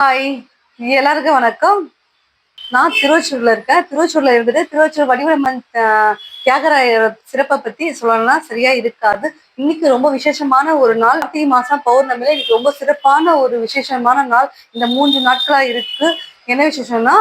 Hi, எல்லாருக்கும் வணக்கம். நான் திருவொற்றியூர்ல இருக்கேன். திருவொற்றியூர்ல இருந்துட்டு திருவொற்றியூர் வடிவம்மன் தியாகராயர் சிறப்பை பத்தி சொல்லணும்னா சரியா இருக்காது. இன்னைக்கு ரொம்ப விசேஷமான ஒரு நாள். கார்த்திகை மாசம் பௌர்ணமியில இன்னைக்கு ரொம்ப சிறப்பான ஒரு விசேஷமான நாள். இந்த 3 நாட்களா இருக்கு. என்ன விசேஷம்னா,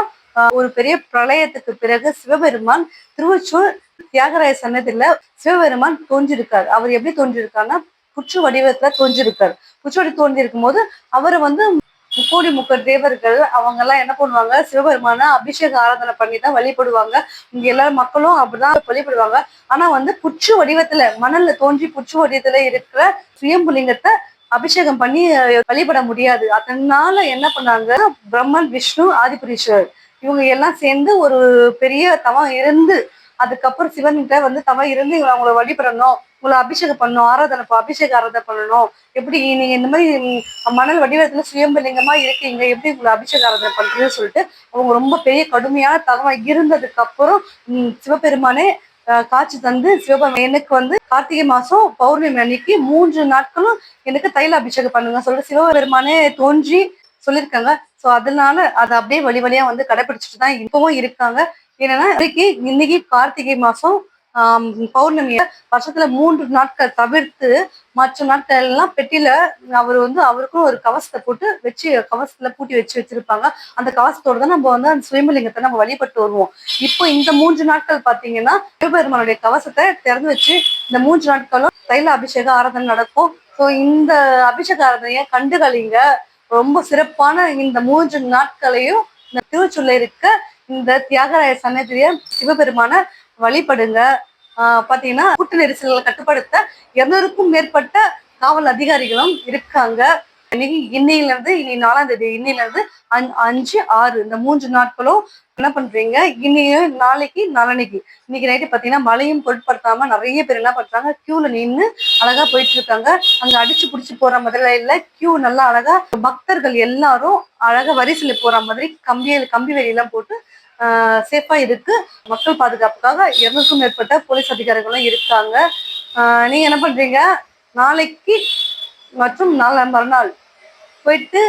ஒரு பெரிய பிரளயத்துக்கு பிறகு சிவபெருமான் திருவொற்றியூர் தியாகராய சன்னதியில சிவபெருமான் தோன்றிருக்காரு. அவர் எப்படி தோன்றிருக்காருன்னா, புற்று வடிவத்துல தோன்றிருக்காரு. புற்று வடி தோன்றி இருக்கும் போது அவரை வந்து முக்கோடி முக்கர் தேவர்கள் அவங்க எல்லாம் என்ன பண்ணுவாங்க, சிவபெருமான அபிஷேக ஆராதனை பண்ணி தான் வழிபடுவாங்க. இங்க எல்லாரும் மக்களும் அப்படிதான் வழிபடுவாங்க. ஆனா வந்து புற்று வடிவத்துல மணல்ல தோன்றி புற்று வடிவத்துல இருக்கிற சுயம்புலிங்கத்தை அபிஷேகம் பண்ணி வழிபட முடியாது. அதனால என்ன பண்ணாங்க, பிரம்மன், விஷ்ணு, ஆதிபுரீஸ்வரர் இவங்க எல்லாம் சேர்ந்து ஒரு பெரிய தவம் இருந்து, அதுக்கப்புறம் சிவன்கிட்ட வந்து தவம் இருந்து அவங்கள வழிபடணும், உங்களை அபிஷேகம் பண்ணணும், அபிஷேக ஆராதனை பண்ணணும். எப்படி நீங்க இந்த மாதிரி மணல் வடிவத்துல சுயம்பலிங்கமா இருக்கீங்க, எப்படி உங்களை அபிஷேக ஆராதனை பண்றீங்கன்னு சொல்லிட்டு அவங்க ரொம்ப பெரிய கடுமையான தவம் இருந்ததுக்கு அப்புறம் சிவபெருமானே காட்சி தந்து, சிவபெருமான் எனக்கு வந்து கார்த்திகை மாசம் பௌர்ணமி அன்னைக்கு 3 நாட்களும் எனக்கு தைல அபிஷேகம் பண்ணுங்க சொல்லிட்டு சிவபெருமானே தோன்றி சொல்லியிருக்காங்க. சோ அதனால அதை அப்படியே வழி வழியா வந்து கடைபிடிச்சிட்டு தான் இப்பவும் இருக்காங்க. என்னன்னா இன்னைக்கு கார்த்திகை மாசம் பௌர்ணமிய வருஷத்துல 3 நாட்கள் தவிர்த்து மற்ற நாட்கள் எல்லாம் பெட்டியில அவர் வந்து அவருக்கும் ஒரு கவசத்தை போட்டு வச்சு கவசத்துல பூட்டி வச்சிருப்பாங்க. அந்த கவசத்தோட தான் நம்ம வந்து அந்த சுயம்பலிங்கத்தை நம்ம வழிபட்டு வருவோம். இப்போ இந்த 3 நாட்கள் பாத்தீங்கன்னா சிவபெருமானுடைய கவசத்தை திறந்து வச்சு இந்த 3 நாட்களும் தைல அபிஷேக ஆராதனை நடக்கும். ஸோ இந்த அபிஷேக ஆராதனையை கண்டுகளிங்க. ரொம்ப சிறப்பான இந்த 3 நாட்களையும் இந்த திருச்சூர்ல இருக்க இந்த தியாகராய சன்னதிய சிவபெருமான வழிபடுங்க. பாத்தீங்கன்னா கூட்ட நெரிசல்களை கட்டுப்படுத்த 200க்கும் மேற்பட்ட காவல் அதிகாரிகளும் இருக்காங்க. இன்னையில இருந்து இனி 4ஆம் தேதி இன்னையில இருந்து 5, 6 இந்த 3 நாட்களும் என்ன பண்றீங்க, இன்னையும் நாளைக்கு நாளன்னைக்கு இன்னைக்கு நைட்டு பாத்தீங்கன்னா மழையும் பொருட்படுத்தாம நிறைய பேர் என்ன பண்றாங்க, கியூல நின்று அழகா போயிட்டு இருக்காங்க. அங்க அடிச்சு புடிச்சு போற முதல்ல இல்ல, கியூ நல்லா அழகா பக்தர்கள் எல்லாரும் அழகா வரிசையில போற மாதிரி கம்பி வேலியெல்லாம் போட்டு சேஃபா இருக்கு. மக்கள் பாதுகாப்புக்காக 200க்கும் மேற்பட்ட போலீஸ் அதிகாரிகளும் இருக்காங்க. நீங்க என்ன பண்றீங்க, நாளைக்கு மற்றும் மறுநாள் போயிட்டு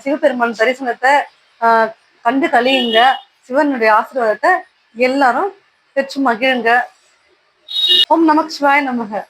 சிவபெருமான் தரிசனத்தை கண்டு கழியுங்க. சிவனுடைய ஆசீர்வாதத்தை எல்லாரும் பெற்று மகிழுங்க. ஓம் நமக் சிவாய நமக.